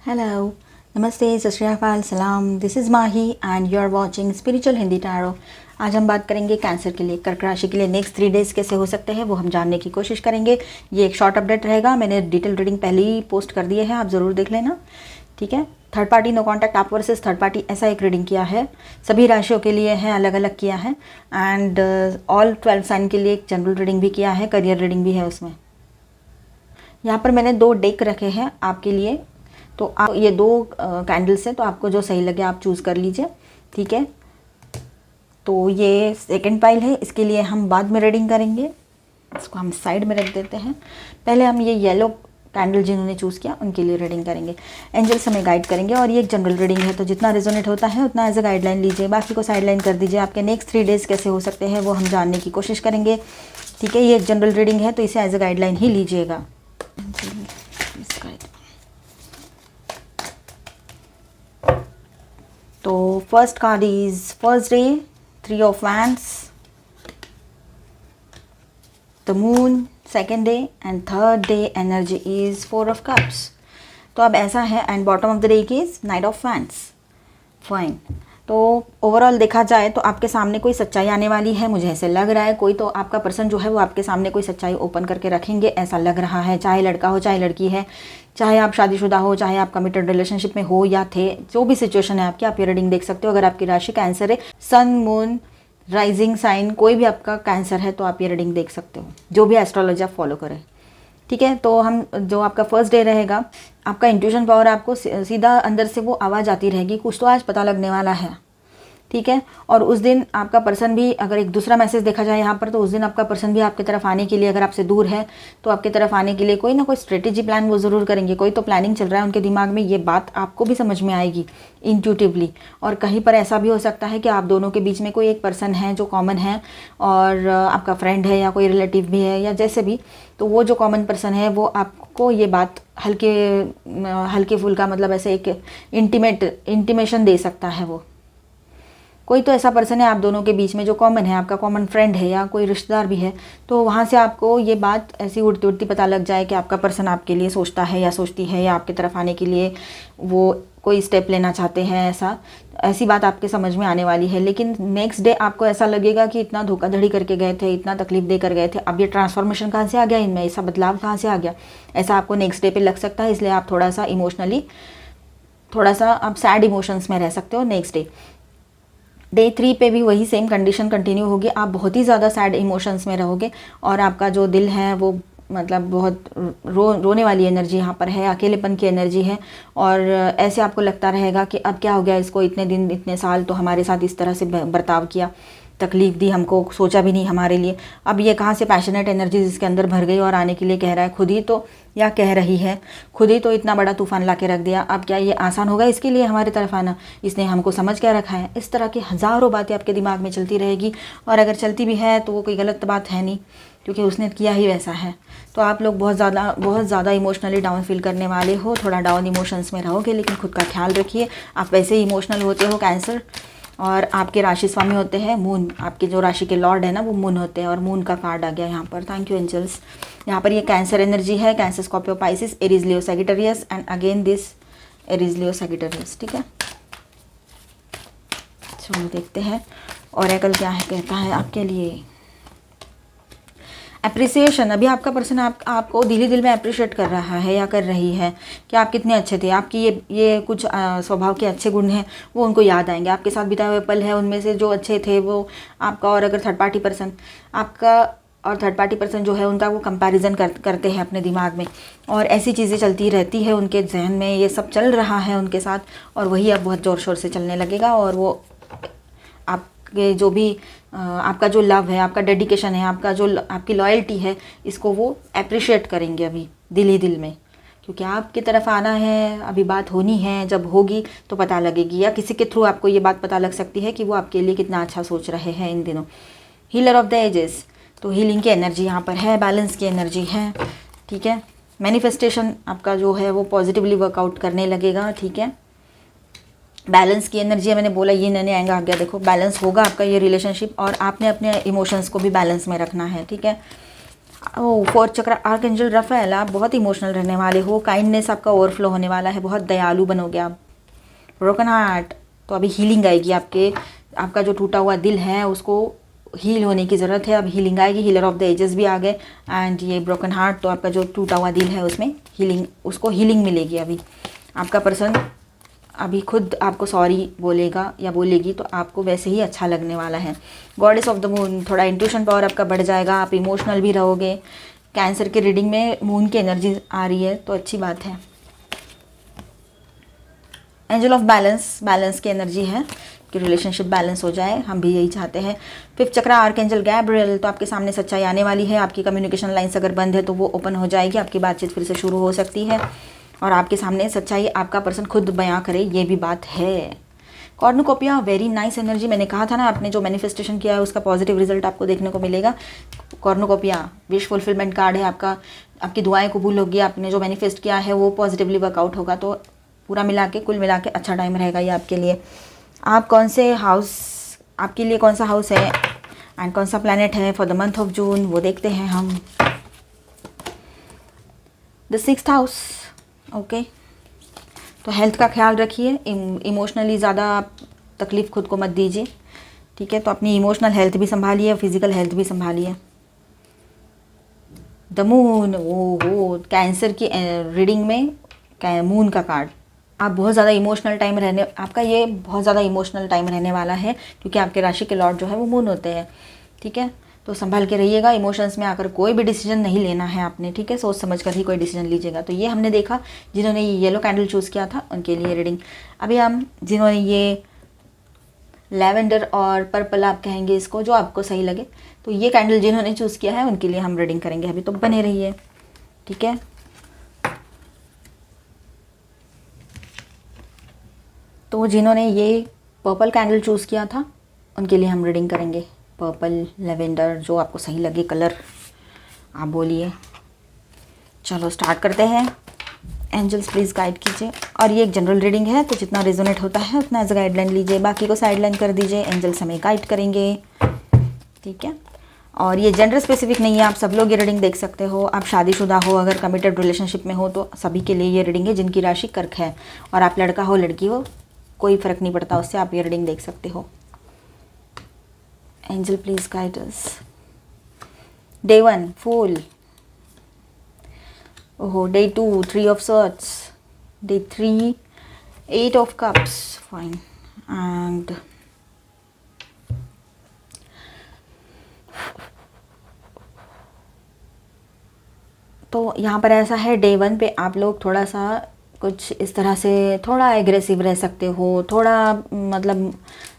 Hello, नमस्ते, सत श्री अकाल, सलाम। This is Mahi and you are watching spiritual Hindi tarot. आज हम बात करेंगे कैंसर के लिए, कर्क राशि के लिए नेक्स्ट 3 डेज़ कैसे हो सकते हैं वो हम जानने की कोशिश करेंगे। ये एक शॉर्ट अपडेट रहेगा। मैंने डिटेल रीडिंग पहले ही पोस्ट कर दिए हैं, आप ज़रूर देख लेना, ठीक है। थर्ड पार्टी नो कॉन्टैक्ट, आप वर्सेस थर्ड पार्टी, ऐसा एक रीडिंग किया है। सभी राशियों के लिए है, अलग अलग किया है। एंड ऑल 12 साइन के लिए एक जनरल रीडिंग भी किया है, करियर रीडिंग भी है उसमें। यहाँ पर मैंने 2 डेक रखे हैं आपके लिए, तो आप ये 2 कैंडल्स हैं, तो आपको जो सही लगे आप चूज़ कर लीजिए, ठीक है। तो ये सेकंड पाइल है, इसके लिए हम बाद में रीडिंग करेंगे, इसको हम साइड में रख देते हैं। पहले हम ये येलो कैंडल जिन्होंने चूज़ किया उनके लिए रीडिंग करेंगे। एंजल्स हमें गाइड करेंगे और ये एक जनरल रीडिंग है, तो जितना रेजोनेट होता है उतना एज अ गाइडलाइन लीजिए, बाकी को साइडलाइन कर दीजिए। आपके नेक्स्ट 3 डेज़ कैसे हो सकते हैं वो हम जानने की कोशिश करेंगे, ठीक है। ये एक जनरल रीडिंग है, तो इसे एज अ गाइडलाइन ही लीजिएगा। तो first card is first day, 3 of wands, the moon, second day and third day energy is 4 of cups. तो अब ऐसा है, and bottom of the deck is night of wands. Fine. तो overall देखा जाए तो आपके सामने कोई सच्चाई आने वाली है, मुझे ऐसे लग रहा है। कोई तो आपका पर्सन जो है वो आपके सामने कोई सच्चाई ओपन करके रखेंगे, ऐसा लग रहा है। चाहे लड़का हो चाहे लड़की है, चाहे आप शादीशुदा हो चाहे आप कमिटेड रिलेशनशिप में हो या थे, जो भी सिचुएशन है आपकी, आप ये रीडिंग देख सकते हो। अगर आपकी राशि कैंसर है, सन, मून, राइजिंग साइन कोई भी आपका कैंसर है, तो आप ये रीडिंग देख सकते हो, जो भी एस्ट्रोलॉजी आप फॉलो करें, ठीक है। तो हम जो आपका फर्स्ट डे रहेगा, आपका इंट्यूशन पावर, आपको सीधा अंदर से वो आवाज़ आती रहेगी, कुछ तो आज पता लगने वाला है, ठीक है। और उस दिन आपका पर्सन भी, अगर एक दूसरा मैसेज देखा जाए यहाँ पर, तो उस दिन आपका पर्सन भी आपकी तरफ आने के लिए, अगर आपसे दूर है तो आपकी तरफ आने के लिए कोई ना कोई स्ट्रेटेजी प्लान वो ज़रूर करेंगे। कोई तो प्लानिंग चल रहा है उनके दिमाग में, ये बात आपको भी समझ में आएगी इंट्यूटिवली। और कहीं पर ऐसा भी हो सकता है कि आप दोनों के बीच में कोई एक पर्सन है जो कॉमन है, और आपका फ्रेंड है या कोई रिलेटिव भी है या जैसे भी, तो वो जो कॉमन पर्सन है वो आपको ये बात हल्के फुल्का, मतलब ऐसे एक इंटीमेशन दे सकता है। वो कोई तो ऐसा पर्सन है आप दोनों के बीच में जो कॉमन है, आपका कॉमन फ्रेंड है या कोई रिश्तेदार भी है, तो वहाँ से आपको ये बात ऐसी उड़ती उड़ती पता लग जाए कि आपका पर्सन आपके लिए सोचता है या सोचती है, या आपकी तरफ आने के लिए वो कोई स्टेप लेना चाहते हैं, ऐसी बात आपके समझ में आने वाली है। लेकिन नेक्स्ट डे आपको ऐसा लगेगा कि इतना धोखाधड़ी करके गए थे, इतना तकलीफ दे कर गए थे, अब ये ट्रांसफॉर्मेशन कहाँ से आ गया, इनमें ऐसा बदलाव कहाँ से आ गया, ऐसा आपको नेक्स्ट डे पे लग सकता है। इसलिए आप थोड़ा सा इमोशनली, थोड़ा सा आप सैड इमोशंस में रह सकते हो नेक्स्ट डे। डे 3 पे भी वही सेम कंडीशन कंटिन्यू होगी, आप बहुत ही ज़्यादा सैड इमोशंस में रहोगे, और आपका जो दिल है वो मतलब बहुत रोने वाली एनर्जी यहाँ पर है, अकेलेपन की एनर्जी है। और ऐसे आपको लगता रहेगा कि अब क्या हो गया इसको, इतने दिन इतने साल तो हमारे साथ इस तरह से बर्ताव किया, तकलीफ़ दी हमको, सोचा भी नहीं हमारे लिए। अब ये कहाँ से पैशनेट एनर्जी इसके अंदर भर गई और आने के लिए कह रहा है, खुद ही तो, या कह रही है, खुद ही तो इतना बड़ा तूफान ला के रख दिया, अब क्या ये आसान होगा इसके लिए हमारी तरफ आना, इसने हमको समझ क्या रखा है। इस तरह की हज़ारों बातें आपके दिमाग में चलती रहेगी, और अगर चलती भी है तो वो कोई गलत बात है नहीं, क्योंकि उसने किया ही वैसा है। तो आप लोग बहुत ज़्यादा इमोशनली डाउन फील करने वाले हो, थोड़ा डाउन इमोशंस में रहोगे, लेकिन खुद का ख्याल रखिए। आप वैसे ही इमोशनल होते हो कैंसर, और आपके राशि स्वामी होते हैं मून, आपके जो राशि के लॉर्ड है ना वो मून होते हैं, और मून का कार्ड आ गया यहाँ पर। Thank you angels. यहाँ पर ये कैंसर एनर्जी है, Cancer, Scorpio, Pisces, Aries, Leo, Sagittarius, and again this Aries, Leo, Sagittarius, ठीक है। चलो देखते हैं ओरेकल क्या है, कहता है आपके लिए। अप्रिसिएशन, अभी आपका पर्सन आपको दिल ही दिल में अप्रिशिएट कर रहा है या कर रही है कि आप कितने अच्छे थे। आपकी ये कुछ स्वभाव के अच्छे गुण हैं वो उनको याद आएंगे, आपके साथ बिताए हुए पल है उनमें से जो अच्छे थे वो आपका, और अगर थर्ड पार्टी पर्सन आपका और थर्ड पार्टी पर्सन जो है उनका वो कंपैरिजन करते हैं अपने दिमाग में, और ऐसी चीज़ें चलती रहती है उनके जहन में, ये सब चल रहा है उनके साथ, और वही अब बहुत ज़ोर शोर से चलने लगेगा। और वो आपके जो भी आपका जो लव है, आपका डेडिकेशन है, आपकी लॉयल्टी है, इसको वो अप्रिशिएट करेंगे अभी दिल ही दिल में, क्योंकि आपकी तरफ आना है, अभी बात होनी है, जब होगी तो पता लगेगी, या किसी के थ्रू आपको ये बात पता लग सकती है कि वो आपके लिए कितना अच्छा सोच रहे हैं इन दिनों। हीलर ऑफ द एजेस, तो हीलिंग की एनर्जी यहाँ पर है, बैलेंस की एनर्जी है, ठीक है। मैनिफेस्टेशन आपका जो है वो पॉजिटिवली वर्कआउट करने लगेगा, ठीक है। बैलेंस की एनर्जी है, मैंने बोला ये नए एंग आ गया, देखो बैलेंस होगा आपका ये रिलेशनशिप, और आपने अपने इमोशंस को भी बैलेंस में रखना है, ठीक है। ओ फोर्थ चक्र आर्कएंजल राफेल, आप बहुत इमोशनल रहने वाले हो, काइंडनेस आपका ओवरफ्लो होने वाला है, बहुत दयालु बनोगे आप। ब्रोकन हार्ट, तो अभी हीलिंग आएगी आपका जो टूटा हुआ दिल है उसको हील होने की ज़रूरत है, अब हीलिंग आएगी। हीलर ऑफ द एजेस भी आ गए एंड ये ब्रोकन हार्ट, तो आपका जो टूटा हुआ दिल है उसमें हीलिंग, उसको हीलिंग मिलेगी। अभी आपका पर्सन अभी खुद आपको सॉरी बोलेगा या बोलेगी तो आपको वैसे ही अच्छा लगने वाला है। गॉडेस ऑफ द मून, थोड़ा इंट्यूशन पावर आपका बढ़ जाएगा, आप इमोशनल भी रहोगे। कैंसर के रीडिंग में मून की एनर्जी आ रही है तो अच्छी बात है। एंजल ऑफ बैलेंस, बैलेंस की एनर्जी है कि रिलेशनशिप बैलेंस हो जाए, हम भी यही चाहते हैं। फिफ्थ चक्र आर्कएंजल गैब्रिएल, तो आपके सामने सच्चाई आने वाली है, आपकी कम्युनिकेशन लाइन्स अगर बंद है तो वो ओपन हो जाएगी, आपकी बातचीत फिर से शुरू हो सकती है और आपके सामने सच्चाई आपका पर्सन खुद बयां करे, ये भी बात है। कॉर्नुकोपिया, वेरी नाइस एनर्जी, मैंने कहा था ना आपने जो मैनिफेस्टेशन किया है उसका पॉजिटिव रिजल्ट आपको देखने को मिलेगा। कॉर्नुकोपिया विश फुलफिलमेंट कार्ड है आपका, आपकी दुआएं कबूल होगी, आपने जो मैनिफेस्ट किया है वो पॉजिटिवली वर्कआउट होगा। तो पूरा मिला के, कुल मिला के अच्छा टाइम रहेगा ये आपके लिए। आप कौन से हाउस, आपके लिए कौन सा हाउस है एंड कौन सा प्लैनेट है for the month of June, वो देखते हैं हम। The 6th house, okay. तो हेल्थ का ख्याल रखिए, इमोशनली ज़्यादा आप तकलीफ़ खुद को मत दीजिए, ठीक है। तो अपनी इमोशनल हेल्थ भी संभालिए, फिजिकल हेल्थ भी संभालिए। द मून, वो कैंसर की रीडिंग में मून का कार्ड, आप बहुत ज़्यादा इमोशनल टाइम रहने, आपका ये बहुत ज़्यादा इमोशनल टाइम रहने वाला है क्योंकि आपके राशि के लॉर्ड जो है वो मून होते हैं, ठीक है। तो संभल के रहिएगा, इमोशंस में आकर कोई भी डिसीजन नहीं लेना है आपने, ठीक है। सोच समझ कर ही कोई डिसीजन लीजिएगा। तो ये हमने देखा जिन्होंने ये येलो कैंडल चूज़ किया था उनके लिए रीडिंग। अभी हम जिन्होंने ये लैवेंडर और पर्पल आप कहेंगे इसको, जो आपको सही लगे, तो ये कैंडल जिन्होंने चूज़ किया है उनके लिए हम रीडिंग करेंगे। अभी तो बने रहिए, ठीक है। तो जिन्होंने ये पर्पल कैंडल चूज़ किया था उनके लिए हम रीडिंग करेंगे। पर्पल, लेवेंडर, जो आपको सही लगे कलर आप बोलिए। चलो स्टार्ट करते हैं। एंजल्स प्लीज़ गाइड कीजिए। और ये एक जनरल रीडिंग है तो जितना रेजोनेट होता है उतना एज गाइडलाइन लीजिए, बाकी को साइडलाइन कर दीजिए, एंजल्स हमें गाइड करेंगे, ठीक है। और ये जेंडर स्पेसिफिक नहीं है, आप सब लोग ये रीडिंग देख सकते हो। आप शादीशुदा हो, अगर कमिटेड रिलेशनशिप में हो तो सभी के लिए ये रीडिंग है जिनकी राशि कर्क है। और आप लड़का हो लड़की हो कोई फ़र्क नहीं पड़ता, उससे आप ये रीडिंग देख सकते हो। Angel please guide us. Day 1 फूल, ओहो। Day 2 3 of swords, day 3 8 of cups, fine. And तो यहाँ पर ऐसा है, डे 1 पे आप लोग थोड़ा सा कुछ इस तरह से थोड़ा एग्रेसिव रह सकते हो, थोड़ा मतलब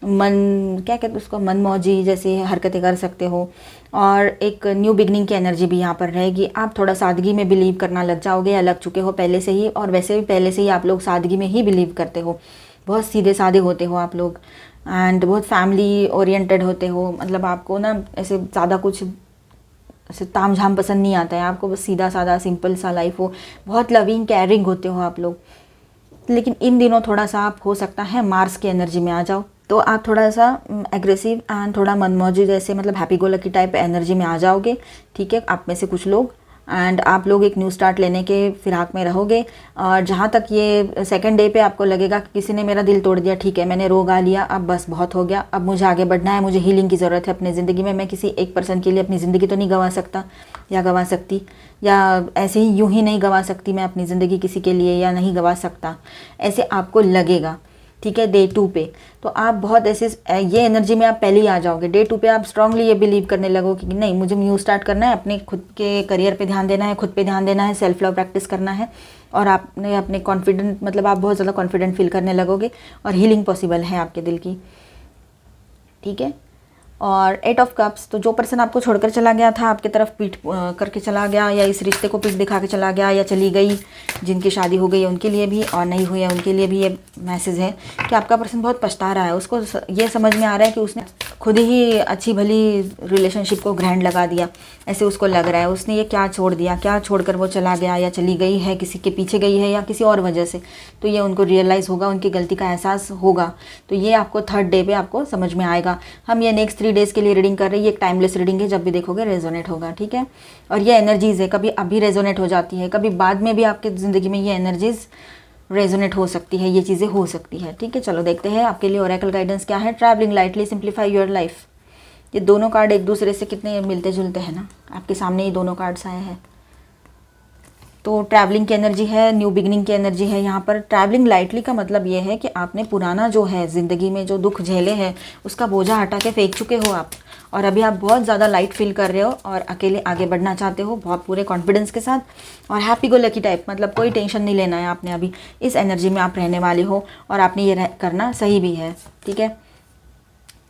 मन क्या कहते हैं उसको, मन मौजी जैसी हरकतें कर सकते हो। और एक न्यू बिगनिंग की एनर्जी भी यहाँ पर रहेगी। आप थोड़ा सादगी में बिलीव करना लग जाओगे या लग चुके हो पहले से ही, और वैसे भी पहले से ही आप लोग सादगी में ही बिलीव करते हो, बहुत सीधे साधे होते हो आप लोग एंड बहुत फैमिली ओरिएंटेड होते हो। मतलब आपको ना ऐसे ज़्यादा कुछ ऐसे ताम झाम पसंद नहीं आता है, आपको बस सीधा साधा सिंपल सा लाइफ हो, बहुत लविंग केयरिंग होते हो आप लोग। लेकिन इन दिनों थोड़ा सा आप हो सकता है मार्स की एनर्जी में आ जाओ, तो आप थोड़ा सा एग्रेसिव एंड थोड़ा मनमौजी जैसे मतलब happy go lucky type energy में आ जाओगे, ठीक है। आप में से कुछ लोग एंड आप लोग एक न्यू स्टार्ट लेने के फिराक में रहोगे। और जहाँ तक ये सेकंड डे पे आपको लगेगा कि किसी ने मेरा दिल तोड़ दिया, ठीक है, मैंने रोग आ लिया, अब बस बहुत हो गया, अब मुझे आगे बढ़ना है, मुझे हीलिंग की ज़रूरत है अपनी ज़िंदगी में। मैं किसी एक पर्सन के लिए अपनी ज़िंदगी तो नहीं गंवा सकता या गंवा सकती, या ऐसे ही यूं ही नहीं गंवा सकती मैं अपनी ज़िंदगी किसी के लिए, या नहीं गंवा सकता, ऐसे आपको लगेगा, ठीक है। डे 2 पे तो आप बहुत ऐसे ये एनर्जी में आप पहले ही आ जाओगे। डे 2 पे आप स्ट्रांगली ये बिलीव करने लगोगे कि नहीं, मुझे न्यू स्टार्ट करना है, अपने खुद के करियर पे ध्यान देना है, खुद पे ध्यान देना है, सेल्फ लव प्रैक्टिस करना है। और आपने अपने कॉन्फिडेंट मतलब आप बहुत ज़्यादा कॉन्फिडेंट फील करने लगोगे और हीलिंग पॉसिबल है आपके दिल की, ठीक है। और 8 ऑफ कप्स, तो जो पर्सन आपको छोड़कर चला गया था, आपकी तरफ पीठ करके चला गया, या इस रिश्ते को पीठ दिखा के चला गया या चली गई, जिनकी शादी हो गई है उनके लिए भी और नहीं हुई है उनके लिए भी ये मैसेज है कि आपका पर्सन बहुत पछता रहा है। उसको ये समझ में आ रहा है कि उसने खुद ही अच्छी भली रिलेशनशिप को ग्रैंड लगा दिया, ऐसे उसको लग रहा है। उसने ये क्या छोड़ दिया, क्या छोड़कर वो चला गया या चली गई है, किसी के पीछे गई है या किसी और वजह से, तो ये उनको रियलाइज़ होगा, उनकी गलती का एहसास होगा। तो ये आपको 3rd डे पे आपको समझ में आएगा। हम ये नेक्स्ट 3 3 डेज़ के लिए रीडिंग कर रही है, एक टाइमलेस रीडिंग है, जब भी देखोगे रेजोनेट होगा, ठीक है। और ये एनर्जीज़ है, कभी अभी रेजोनेट हो जाती है, कभी बाद में भी आपकी ज़िंदगी में ये एनर्जीज़ रेजोनेट हो सकती है, ये चीज़ें हो सकती है, ठीक है। चलो देखते हैं आपके लिए ओरेकल गाइडेंस क्या है। Travelling lightly simplify your life. ये दोनों कार्ड एक दूसरे से कितने मिलते जुलते हैं ना, आपके सामने ये दोनों कार्ड्स आए हैं। तो ट्रैवलिंग की एनर्जी है, न्यू बिगनिंग की एनर्जी है यहाँ पर। ट्रैवलिंग लाइटली का मतलब ये है कि आपने पुराना जो है ज़िंदगी में जो दुख झेले हैं उसका बोझा हटा के फेंक चुके हो आप, और अभी आप बहुत ज़्यादा लाइट फील कर रहे हो और अकेले आगे बढ़ना चाहते हो बहुत पूरे कॉन्फिडेंस के साथ और हैप्पी गो लकी टाइप, मतलब कोई टेंशन नहीं लेना है आपने। अभी इस एनर्जी में आप रहने वाले हो और आपने ये करना सही भी है, ठीक है।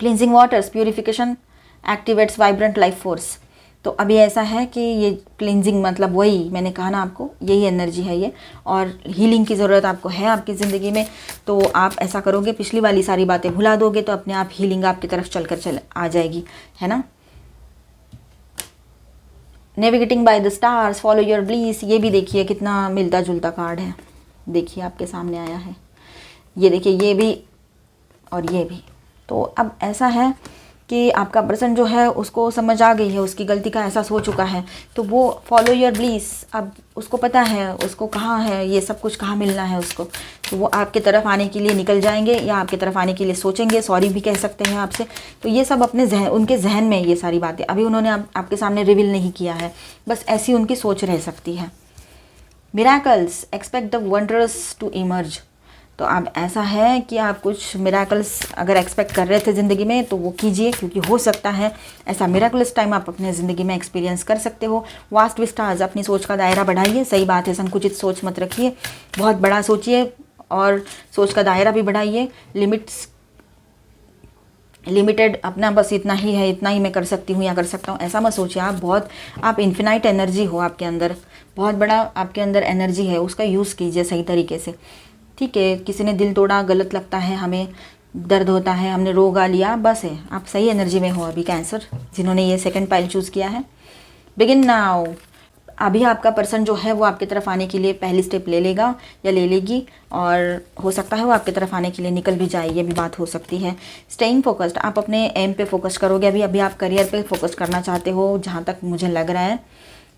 Cleansing waters, purification activates vibrant life force. तो अभी ऐसा है कि ये क्लींजिंग मतलब वही मैंने कहा ना आपको, यही एनर्जी है ये, और हीलिंग की ज़रूरत आपको है आपकी ज़िंदगी में। तो आप ऐसा करोगे, पिछली वाली सारी बातें भुला दोगे तो अपने आप हीलिंग आपकी तरफ चल आ जाएगी, है ना। Navigating by the stars, follow your bliss, ये भी देखिए कितना मिलता जुलता कार्ड है, देखिए आपके सामने आया है, ये देखिए ये भी और ये भी। तो अब ऐसा है कि आपका पर्सन जो है उसको समझ आ गई है, उसकी गलती का एहसास हो चुका है, तो वो फॉलो योर ब्लीस, अब उसको पता है उसको कहाँ है ये सब कुछ, कहाँ मिलना है उसको, तो वो आपके तरफ आने के लिए निकल जाएंगे या आपके तरफ आने के लिए सोचेंगे, सॉरी भी कह सकते हैं आपसे। तो ये सब अपने उनके जहन में ये सारी बातें अभी उन्होंने आपके सामने रिवील नहीं किया है, बस ऐसी उनकी सोच रह सकती है। Miracles, expect the wonders to emerge. तो अब ऐसा है कि आप कुछ मिराकल्स अगर एक्सपेक्ट कर रहे थे ज़िंदगी में तो वो कीजिए, क्योंकि हो सकता है ऐसा मिराकल्स टाइम आप अपने ज़िंदगी में एक्सपीरियंस कर सकते हो। वास्ट विस्टार्स, अपनी सोच का दायरा बढ़ाइए, सही बात है, संकुचित सोच मत रखिए, बहुत बड़ा सोचिए और सोच का दायरा भी बढ़ाइए। लिमिटेड अपना बस इतना ही है, इतना ही मैं कर सकती हूँ या कर सकता हूँ, ऐसा मत सोचिए। आप इन्फिनाइट एनर्जी हो आपके अंदर, बहुत बड़ा आपके अंदर एनर्जी है, उसका यूज़ कीजिए सही तरीके से, ठीक है। किसी ने दिल तोड़ा, गलत लगता है, हमें दर्द होता है, हमने रोगा लिया, बस है, आप सही एनर्जी में हो अभी कैंसर, जिन्होंने ये सेकंड पाइल चूज़ किया है। बिगिन नाउ, अभी आपका पर्सन जो है वो आपकी तरफ आने के लिए पहली स्टेप ले लेगा या ले लेगी, और हो सकता है वो आपकी तरफ आने के लिए निकल भी जाए, ये भी बात हो सकती है। स्टेइंग फोकस्ड, आप अपने एम पे फोकस करोगे, अभी आप करियर पे फोकस करना चाहते हो जहाँ तक मुझे लग रहा है,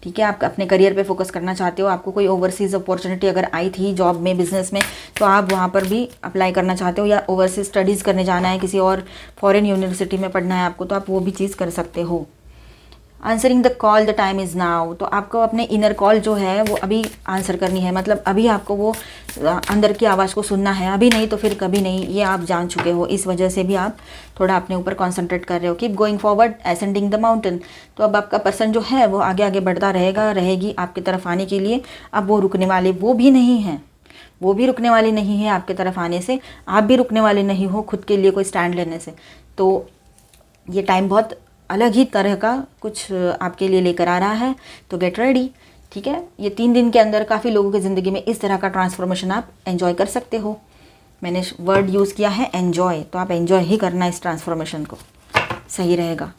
ठीक है। आप अपने करियर पे फोकस करना चाहते हो, आपको कोई ओवरसीज़ अपॉर्चुनिटी अगर आई थी जॉब में, बिजनेस में, तो आप वहाँ पर भी अप्लाई करना चाहते हो, या ओवरसीज स्टडीज़ करने जाना है, किसी और फॉरेन यूनिवर्सिटी में पढ़ना है आपको, तो आप वो भी चीज़ कर सकते हो। Answering the call, the time is now. तो आपको अपने इनर कॉल जो है वो अभी आंसर करनी है, मतलब अभी आपको वो अंदर की आवाज़ को सुनना है, अभी नहीं तो फिर कभी नहीं, ये आप जान चुके हो। इस वजह से भी आप थोड़ा अपने ऊपर कॉन्सेंट्रेट कर रहे हो। Keep going forward, ascending the mountain. तो अब आपका पर्सन जो है वो आगे आगे बढ़ता रहेगी आपकी तरफ आने के लिए। अब वो रुकने वाले वो भी नहीं हैं, वो भी रुकने वाले नहीं हैं आपकी तरफ आने से, आप भी रुकने वाले नहीं हो खुद के लिए कोई स्टैंड लेने से। तो ये टाइम बहुत अलग ही तरह का कुछ आपके लिए लेकर आ रहा है, तो गेट रेडी, ठीक है। ये 3 दिन के अंदर काफ़ी लोगों की ज़िंदगी में इस तरह का ट्रांसफॉर्मेशन आप एंजॉय कर सकते हो। मैंने वर्ड यूज़ किया है एंजॉय, तो आप एंजॉय ही करना इस ट्रांसफॉर्मेशन को, सही रहेगा।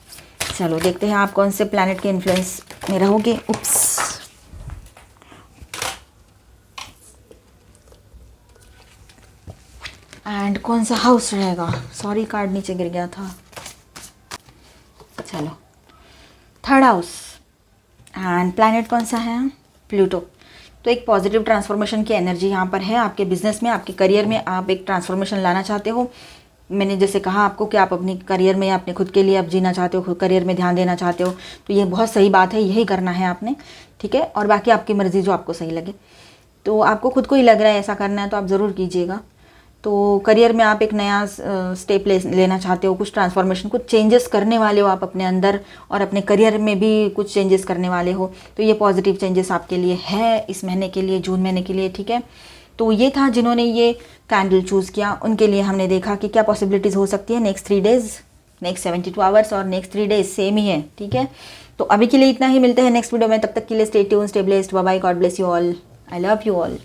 चलो देखते हैं आप कौन से प्लैनेट के इन्फ्लुएंस में रहोगे। उप्स, एंड कौन सा हाउस रहेगा, सॉरी कार्ड नीचे गिर गया था। चलो, 3rd हाउस, एंड प्लैनेट कौन सा है, प्लूटो। तो एक पॉजिटिव ट्रांसफॉर्मेशन की एनर्जी यहाँ पर है आपके बिजनेस में, आपके करियर में आप एक ट्रांसफॉर्मेशन लाना चाहते हो। मैंने जैसे कहा आपको कि आप अपनी करियर में अपने खुद के लिए आप जीना चाहते हो, खुद करियर में ध्यान देना चाहते हो, तो ये बहुत सही बात है, यही करना है आपने, ठीक है। और बाकी आपकी मर्ज़ी, जो आपको सही लगे। तो आपको खुद को ही लग रहा है ऐसा करना है तो आप ज़रूर कीजिएगा। तो करियर में आप एक नया स्टेप लेना चाहते हो, कुछ ट्रांसफॉर्मेशन, कुछ चेंजेस करने वाले हो आप अपने अंदर, और अपने करियर में भी कुछ चेंजेस करने वाले हो। तो ये पॉजिटिव चेंजेस आपके लिए है इस महीने के लिए, जून महीने के लिए, ठीक है। तो ये था जिन्होंने ये कैंडल चूज़ किया, उनके लिए हमने देखा कि क्या पॉसिबिलिटीज़ हो सकती है नेक्स्ट 3 डेज़, नेक्स्ट 72 आवर्स और नेक्स्ट 3 डेज सेम ही है, ठीक है। तो अभी के लिए इतना ही, मिलते हैं नेक्स्ट वीडियो में, तब तक के लिए stay tuned, stay blessed, bye bye, God bless you all, I love you all.